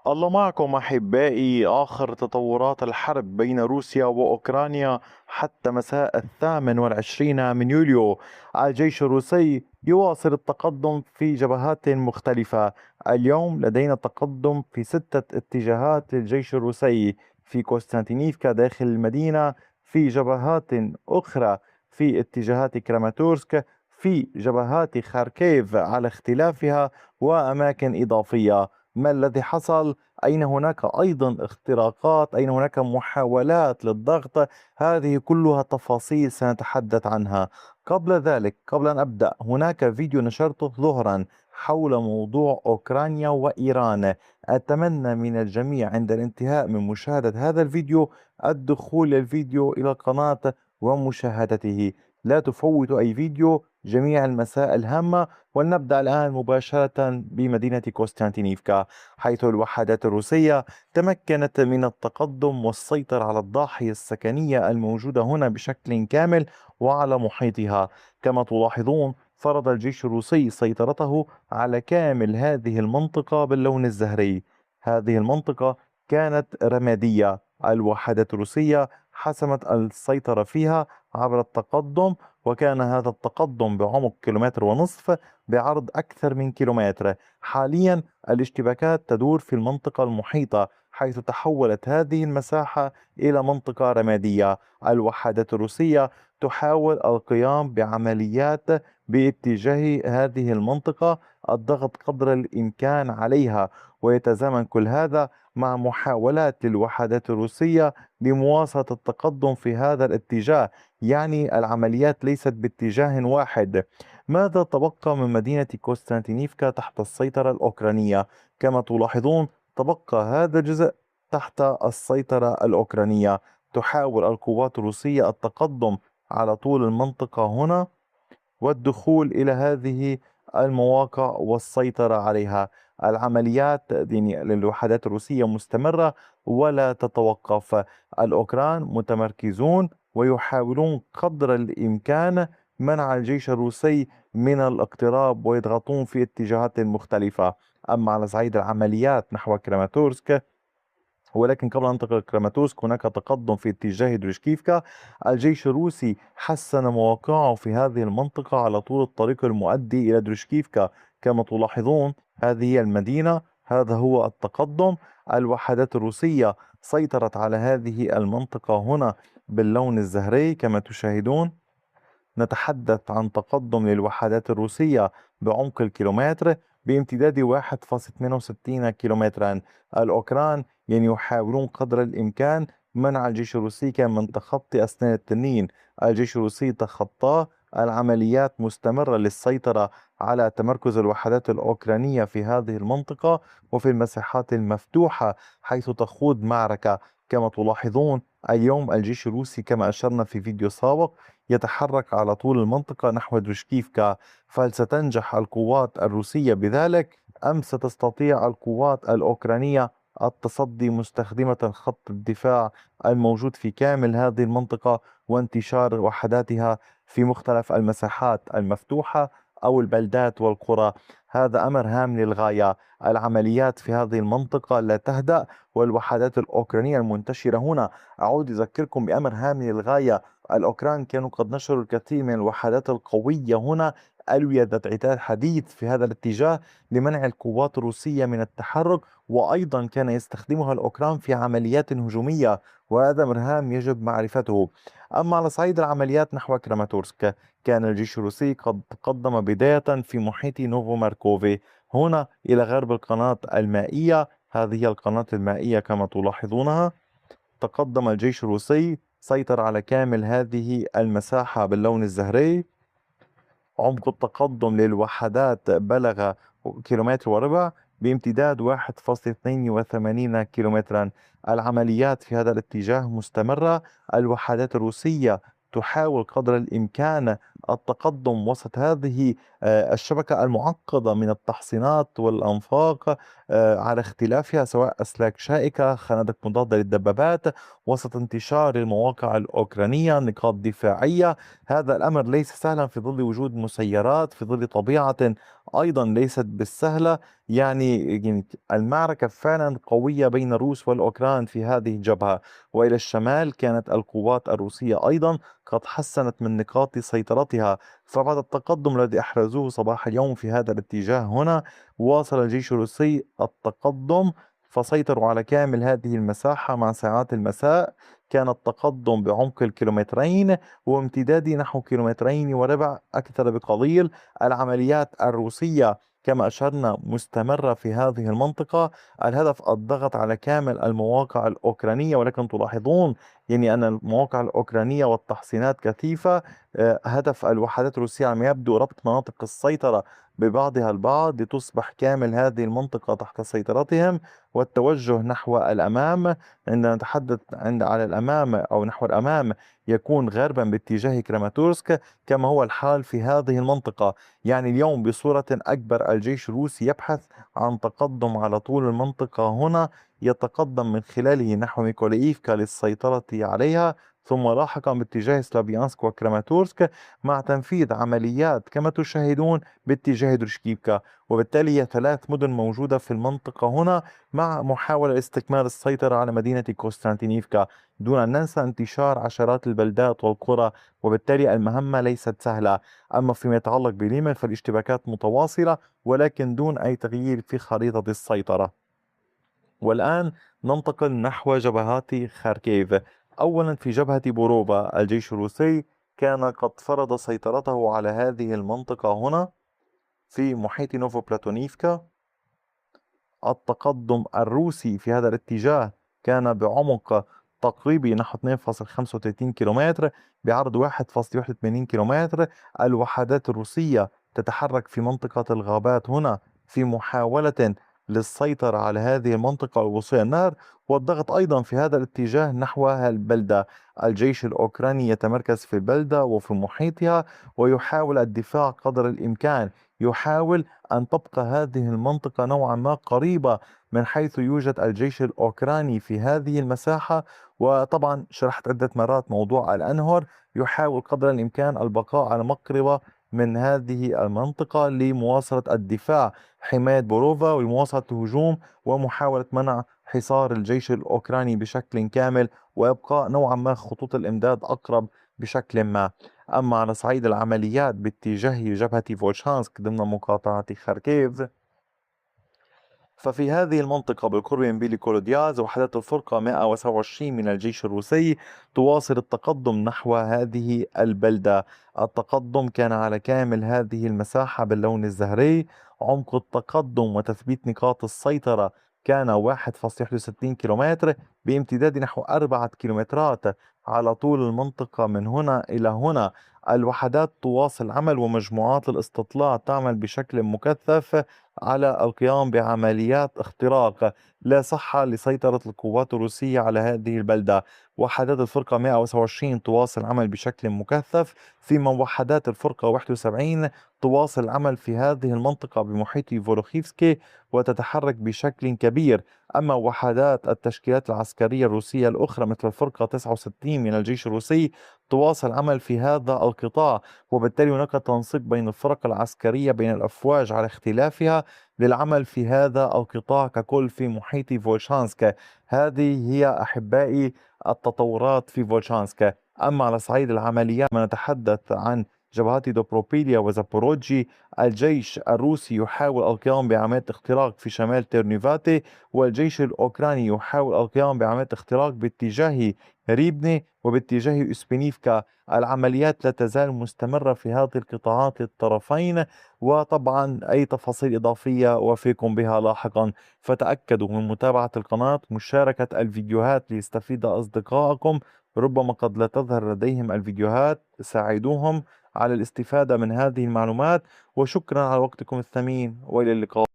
الله معكم أحبائي. آخر تطورات الحرب بين روسيا وأوكرانيا حتى مساء 28 من يوليو. الجيش الروسي يواصل التقدم في جبهات مختلفة. اليوم لدينا تقدم في 6 اتجاهات للجيش الروسي: في قسطنطينيفكا داخل المدينة، في جبهات أخرى في اتجاهات كراماتورسك، في جبهات خاركيف على اختلافها، وأماكن إضافية. ما الذي حصل؟ أين هناك أيضا اختراقات؟ أين هناك محاولات للضغط؟ هذه كلها تفاصيل سنتحدث عنها. قبل ذلك، قبل أن أبدأ، هناك فيديو نشرته ظهرا حول موضوع أوكرانيا وإيران. أتمنى من الجميع عند الانتهاء من مشاهدة هذا الفيديو الدخول للفيديو إلى القناة ومشاهدته. لا تفوتوا أي فيديو، جميع المسائل هامة. ولنبدأ الآن مباشرة بمدينة قسطنطينيفكا، حيث الوحدات الروسية تمكنت من التقدم والسيطرة على الضاحية السكنية الموجودة هنا بشكل كامل وعلى محيطها. كما تلاحظون، فرض الجيش الروسي سيطرته على كامل هذه المنطقة باللون الزهري. هذه المنطقة كانت رمادية. الوحدات الروسية حسمت السيطرة فيها عبر التقدم، وكان هذا التقدم بعمق 1.5 كيلومتر، بعرض أكثر من كيلومتر. حاليا الاشتباكات تدور في المنطقة المحيطة، حيث تحولت هذه المساحة إلى منطقة رمادية. الوحدات الروسية تحاول القيام بعمليات باتجاه هذه المنطقة، الضغط قدر الإمكان عليها. ويتزامن كل هذا مع محاولات للوحدات الروسية لمواصلة التقدم في هذا الاتجاه. يعني العمليات ليست باتجاه واحد. ماذا تبقى من مدينة قسطنطينيفكا تحت السيطرة الأوكرانية؟ كما تلاحظون، تبقى هذا الجزء تحت السيطرة الأوكرانية. تحاول القوات الروسية التقدم على طول المنطقة هنا والدخول إلى هذه المواقع والسيطرة عليها. العمليات يعني للوحدات الروسية مستمرة ولا تتوقف. الأوكران متمركزون ويحاولون قدر الإمكان منع الجيش الروسي من الاقتراب، ويضغطون في اتجاهات مختلفة. أما على صعيد العمليات نحو كراماتورسك، ولكن قبل أن ننتقل لكراماتورسك، هناك تقدم في اتجاه دريشكيفكا. الجيش الروسي حسن مواقعه في هذه المنطقة على طول الطريق المؤدي إلى دريشكيفكا. كما تلاحظون، هذه هي المدينة، هذا هو التقدم. الوحدات الروسية سيطرت على هذه المنطقة هنا باللون الزهري كما تشاهدون. نتحدث عن تقدم للوحدات الروسية بعمق الكيلومتر بامتداد 1.68 كيلومترا. الأوكران يعني يحاولون قدر الإمكان منع الجيش الروسي كان من تخطي أسنان التنين. الجيش الروسي تخطاه. العمليات مستمرة للسيطرة على تمركز الوحدات الأوكرانية في هذه المنطقة وفي المساحات المفتوحة، حيث تخوض معركة. كما تلاحظون، اليوم الجيش الروسي كما أشرنا في فيديو سابق يتحرك على طول المنطقة نحو درشكيفكا. فهل ستنجح القوات الروسية بذلك، أم ستستطيع القوات الأوكرانية التصدي مستخدمة خط الدفاع الموجود في كامل هذه المنطقة وانتشار وحداتها في مختلف المساحات المفتوحة أو البلدات والقرى؟ هذا أمر هام للغاية. العمليات في هذه المنطقة لا تهدأ، والوحدات الأوكرانية المنتشرة هنا، أعود أذكركم بأمر هام للغاية. الأوكران كانوا قد نشروا الكثير من الوحدات القوية هنا، ألوية ذات عتاد حديث في هذا الاتجاه لمنع القوات الروسية من التحرك. وأيضا كان يستخدمها الأوكران في عمليات هجومية، وهذا مرهام يجب معرفته. أما على صعيد العمليات نحو كراماتورسك، كان الجيش الروسي قد تقدم بداية في محيط نوفو ماركوفي، هنا إلى غرب القناة المائية. هذه هي القناة المائية كما تلاحظونها. تقدم الجيش الروسي، سيطر على كامل هذه المساحة باللون الزهري. عمق التقدم للوحدات بلغ 1.25 كيلومتر بامتداد 1.82 كيلومترا. العمليات في هذا الاتجاه مستمرة. الوحدات الروسية تحاول قدر الإمكان التقدم وسط هذه الشبكة المعقدة من التحصينات والأنفاق على اختلافها، سواء أسلاك شائكة، خنادق مضادة للدبابات، وسط انتشار المواقع الأوكرانية، نقاط دفاعية. هذا الأمر ليس سهلا في ظل وجود مسيرات، في ظل طبيعة أيضا ليست بالسهلة. يعني المعركة فعلا قوية بين الروس والأوكران في هذه الجبهة. وإلى الشمال كانت القوات الروسية أيضا قد حسنت من نقاط سيطرتها. فبعد التقدم الذي أحرزوه صباح اليوم في هذا الاتجاه هنا، واصل الجيش الروسي التقدم، فسيطروا على كامل هذه المساحة مع ساعات المساء. كان التقدم بعمق الكيلومترين وامتداد نحو كيلومترين وربع أكثر بقليل. العمليات الروسية كما أشرنا مستمرة في هذه المنطقة. الهدف الضغط على كامل المواقع الأوكرانية، ولكن تلاحظون يعني أن المواقع الأوكرانية والتحصينات كثيفة. هدف الوحدات الروسية على ما يبدو ربط مناطق السيطرة ببعضها البعض لتصبح كامل هذه المنطقة تحت سيطرتهم، والتوجه نحو الأمام. عندما نتحدث على الأمام أو نحو الأمام يكون غربا باتجاه كراماتورسك، كما هو الحال في هذه المنطقة. يعني اليوم بصورة أكبر الجيش الروسي يبحث عن تقدم على طول المنطقة هنا، يتقدم من خلاله نحو ميكولييفكا للسيطرة عليها، ثم لاحقا باتجاه سلافيانسك وكراماتورسك مع تنفيذ عمليات كما تشاهدون باتجاه درشكيفكا. وبالتالي هي ثلاث مدن موجودة في المنطقة هنا، مع محاولة استكمال السيطرة على مدينة كوستانتينيفكا، دون أن ننسى انتشار عشرات البلدات والقرى. وبالتالي المهمة ليست سهلة. أما فيما يتعلق بليمن فالاشتباكات متواصلة، ولكن دون أي تغيير في خريطة السيطرة. والآن ننتقل نحو جبهات خاركيف. أولا في جبهة بوروفا، الجيش الروسي كان قد فرض سيطرته على هذه المنطقة هنا في محيط نوفوبلاتونيفكا. التقدم الروسي في هذا الاتجاه كان بعمق تقريبي نحو 2.35 كيلومتر، بعرض 1.81 كيلومتر. الوحدات الروسية تتحرك في منطقة الغابات هنا في محاولة للسيطرة على هذه المنطقة ووصول النهر والضغط أيضا في هذا الاتجاه نحو البلدة. الجيش الأوكراني يتمركز في البلدة وفي محيطها ويحاول الدفاع قدر الإمكان. يحاول أن تبقى هذه المنطقة نوعا ما قريبة من حيث يوجد الجيش الأوكراني في هذه المساحة. وطبعا شرحت عدة مرات موضوع الأنهر، يحاول قدر الإمكان البقاء على مقربة من هذه المنطقة لمواصلة الدفاع، حماية بوروفا ومواصلة الهجوم ومحاولة منع حصار الجيش الأوكراني بشكل كامل، ويبقى نوعا ما خطوط الإمداد أقرب بشكل ما. أما على صعيد العمليات باتجاه جبهة فولشانسك ضمن مقاطعة خاركيف، ففي هذه المنطقة بالقرب من بيليكولودياز وحدات الفرقة 127 من الجيش الروسي تواصل التقدم نحو هذه البلدة. التقدم كان على كامل هذه المساحة باللون الزهري. عمق التقدم وتثبيت نقاط السيطرة كان 1.61 كيلومتر، بامتداد نحو 4 كيلومترات على طول المنطقة من هنا إلى هنا. الوحدات تواصل عمل ومجموعات الاستطلاع تعمل بشكل مكثف على القيام بعمليات اختراق. لا صحة لسيطرة القوات الروسية على هذه البلدة. وحدات الفرقة 127 تواصل عمل بشكل مكثف، فيما وحدات الفرقة 71 تواصل العمل في هذه المنطقة بمحيط فولوخيفسكي وتتحرك بشكل كبير. أما وحدات التشكيلات العسكرية الروسية الأخرى مثل الفرقة 69 من الجيش الروسي تواصل عمل في هذا القطاع. وبالتالي هناك تنسيق بين الفرق العسكرية بين الأفواج على اختلافها للعمل في هذا القطاع ككل في محيط فولشانسك. هذه هي أحبائي التطورات في فولشانسك. أما على صعيد العمليات ما نتحدث عن جبهات دوبروبيليا وزابوروجي، الجيش الروسي يحاول القيام بعمليات اختراق في شمال تيرنيفاتي، والجيش الأوكراني يحاول القيام بعمليات اختراق باتجاه ريبني وباتجاه إسبينيفكا. العمليات لا تزال مستمرة في هذه القطاعات للطرفين، وطبعا أي تفاصيل إضافية أوافيكم بها لاحقا. فتأكدوا من متابعة القناة، مشاركة الفيديوهات ليستفيد أصدقائكم ربما قد لا تظهر لديهم الفيديوهات. ساعدوهم على الاستفادة من هذه المعلومات. وشكرا على وقتكم الثمين، وإلى اللقاء.